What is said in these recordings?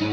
Oh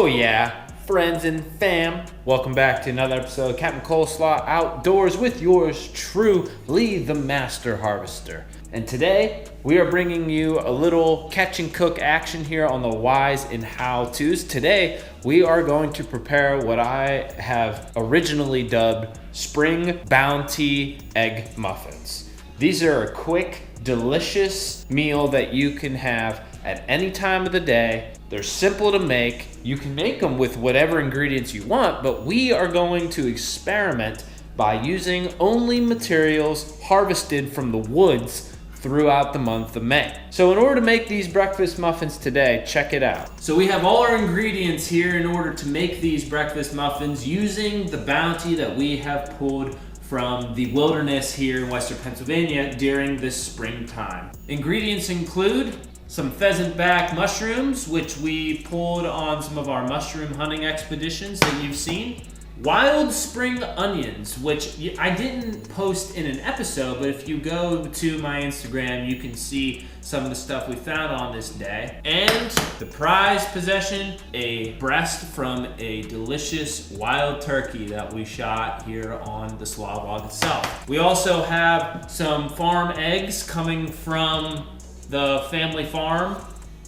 yeah, friends and fam, welcome back to another episode of Captain Coleslaw Outdoors with yours truly, the Master Harvester. And today, we are bringing you a little catch and cook action here on the whys and how-tos. Today, we are going to prepare what I have originally dubbed spring Bountry egg muffins. These are a quick, delicious meal that you can have at any time of the day. They're simple to make. You can make them with whatever ingredients you want, but we are going to experiment by using only materials harvested from the woods throughout the month of May. So in order to make these breakfast muffins today, check it out. So we have all our ingredients here in order to make these breakfast muffins using the bounty that we have pulled from the wilderness here in Western Pennsylvania during this springtime. Ingredients include some pheasant back mushrooms, which we pulled on some of our mushroom hunting expeditions that you've seen. Wild spring onions, which I didn't post in an episode, but if you go to my Instagram, you can see some of the stuff we found on this day. And the prized possession, a breast from a delicious wild turkey that we shot here on the Slaw Vlog itself. We also have some farm eggs coming from the family farm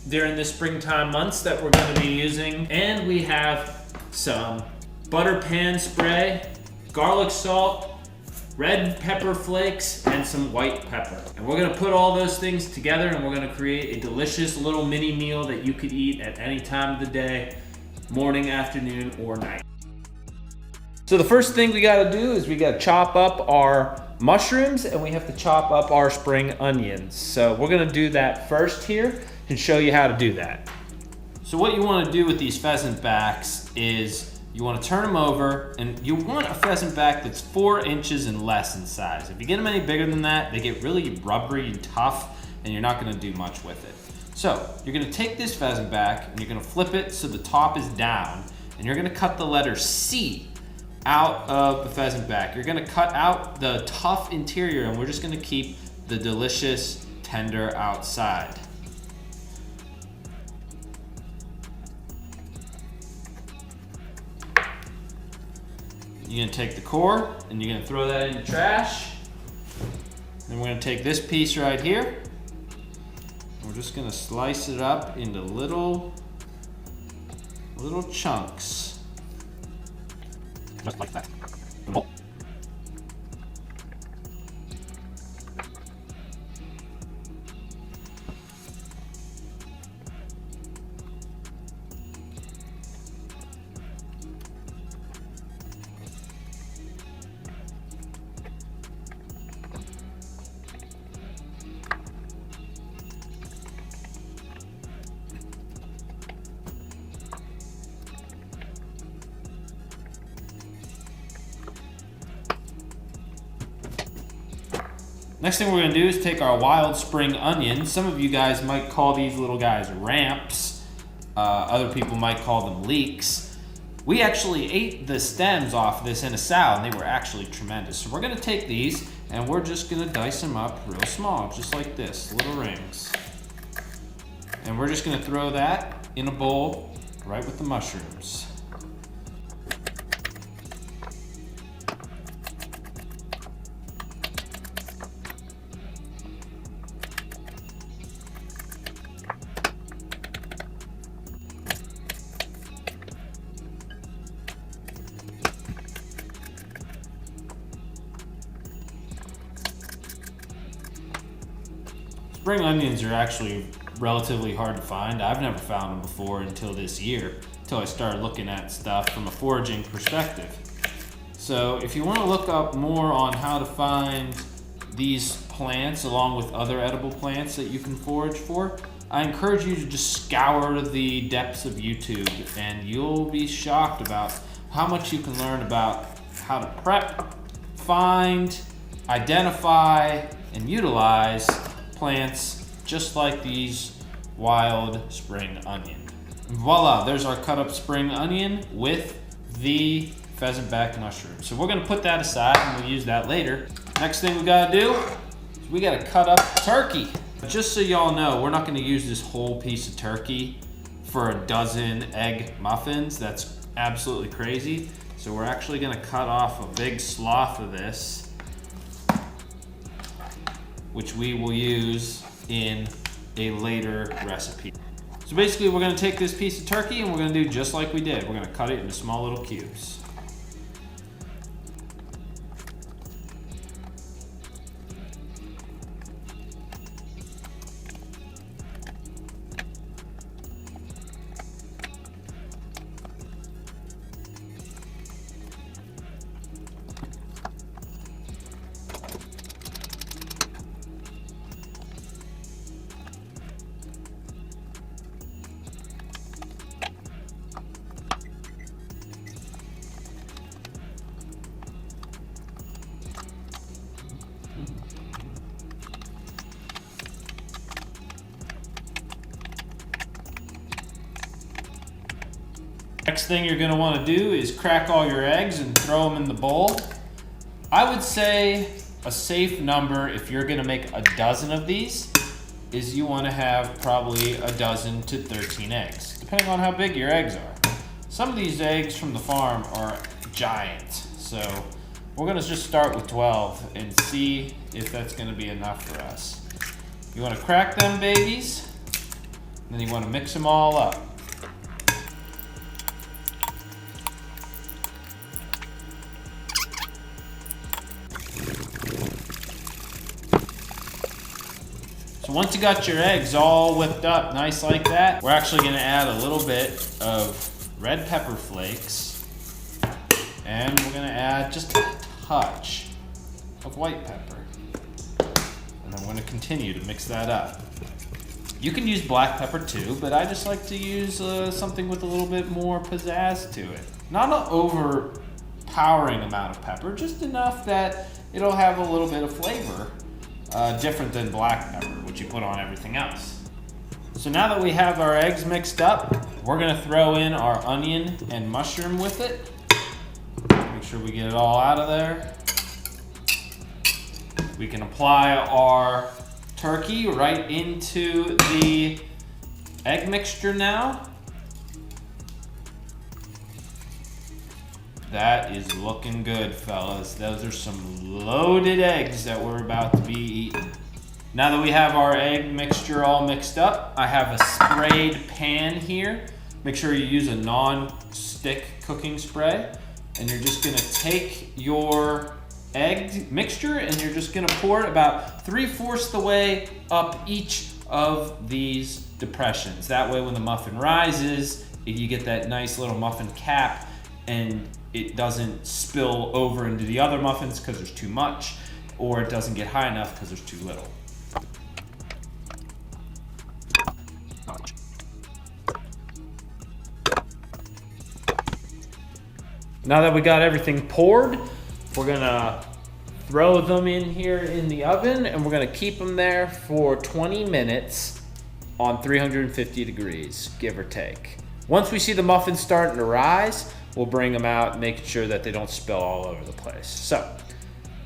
during the springtime months that we're going to be using. And we have some butter pan spray, garlic salt, red pepper flakes, and some white pepper. And we're gonna put all those things together and we're gonna create a delicious little mini meal that you could eat at any time of the day, morning, afternoon, or night. So the first thing we gotta do is we gotta chop up our mushrooms and we have to chop up our spring onions. So we're gonna do that first here and show you how to do that. So what you wanna do with these pheasant backs is you want to turn them over, and you want a pheasant back that's 4 inches and less in size. If you get them any bigger than that, they get really rubbery and tough, and you're not going to do much with it. So you're going to take this pheasant back, and you're going to flip it so the top is down, and you're going to cut the letter C out of the pheasant back. You're going to cut out the tough interior, and we're just going to keep the delicious, tender outside. You're gonna take the core and you're gonna throw that in the trash. Then we're gonna take this piece right here. And we're just gonna slice it up into little chunks. Just like that. Next thing we're gonna do is take our wild spring onions. Some of you guys might call these little guys ramps. Other people might call them leeks. We actually ate the stems off this in a salad and they were actually tremendous. So we're gonna take these and we're just gonna dice them up real small, just like this, little rings. And we're just gonna throw that in a bowl right with the mushrooms. Spring onions are actually relatively hard to find. I've never found them before until this year, until I started looking at stuff from a foraging perspective. So if you want to look up more on how to find these plants along with other edible plants that you can forage for, I encourage you to just scour the depths of YouTube and you'll be shocked about how much you can learn about how to prep, find, identify, and utilize plants just like these wild spring onion. Voila, there's our cut up spring onion with the pheasant back mushroom. So we're gonna put that aside and we'll use that later. Next thing we gotta do is we gotta cut up turkey. Just so y'all know, we're not gonna use this whole piece of turkey for a dozen egg muffins. That's absolutely crazy. So we're actually gonna cut off a big swath of this, which we will use in a later recipe. So basically we're gonna take this piece of turkey and we're gonna do just like we did. We're gonna cut it into small little cubes. Next thing you're gonna wanna do is crack all your eggs and throw them in the bowl. I would say a safe number if you're gonna make a dozen of these is you wanna have probably a dozen to 13 eggs, depending on how big your eggs are. Some of these eggs from the farm are giant, so we're gonna just start with 12 and see if that's gonna be enough for us. You wanna crack them babies, and then you wanna mix them all up. So once you got your eggs all whipped up nice like that, we're actually gonna add a little bit of red pepper flakes, and we're gonna add just a touch of white pepper. And then we're gonna continue to mix that up. You can use black pepper too, but I just like to use something with a little bit more pizzazz to it. Not an overpowering amount of pepper, just enough that it'll have a little bit of flavor. Different than black pepper, which you put on everything else. So now that we have our eggs mixed up, we're gonna throw in our onion and mushroom with it. Make sure we get it all out of there. We can apply our turkey right into the egg mixture now. That is looking good, fellas. Those are some loaded eggs that we're about to be eating. Now that we have our egg mixture all mixed up, I have a sprayed pan here. Make sure you use a non-stick cooking spray. And you're just gonna take your egg mixture and you're just gonna pour it about 3/4 the way up each of these depressions. That way when the muffin rises, you get that nice little muffin cap and it doesn't spill over into the other muffins because there's too much, or it doesn't get high enough because there's too little. Now that we got everything poured, we're gonna throw them in here in the oven and we're gonna keep them there for 20 minutes on 350 degrees, give or take. Once we see the muffins starting to rise, we'll bring them out, making sure that they don't spill all over the place. So,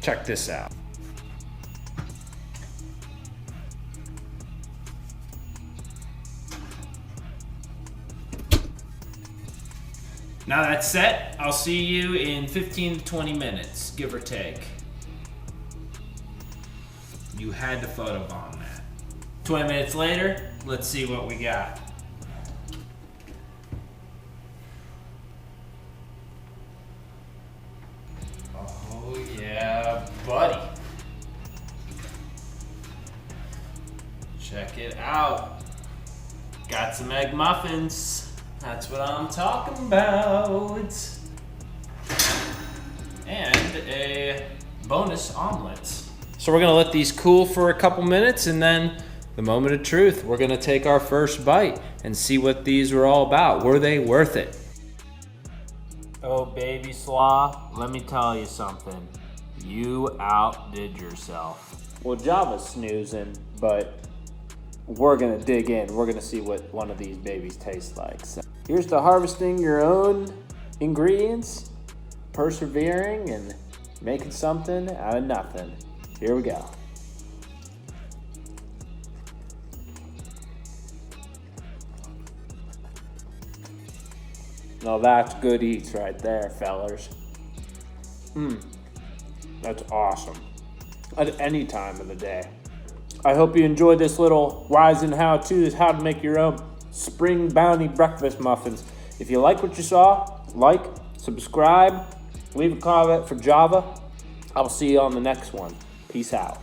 check this out. Now that's set, I'll see you in 15 to 20 minutes, give or take. You had to photobomb that. 20 minutes later, let's see what we got. Oh yeah, buddy. Check it out. Got some egg muffins. That's what I'm talking about. And a bonus omelet. So we're gonna let these cool for a couple minutes and then the moment of truth, we're gonna take our first bite and see what these were all about. Were they worth it? Oh baby Slaw, let me tell you something. You outdid yourself. Well, Java's snoozing, but we're gonna dig in. We're gonna see what one of these babies tastes like. So here's to harvesting your own ingredients, persevering, and making something out of nothing. Here we go. Now that's good eats right there, fellers. That's awesome. At any time of the day. I hope you enjoyed this little whys and how-tos, how to make your own spring bounty breakfast muffins. If you like what you saw, like, subscribe, leave a comment for Java. I'll see you on the next one. Peace out.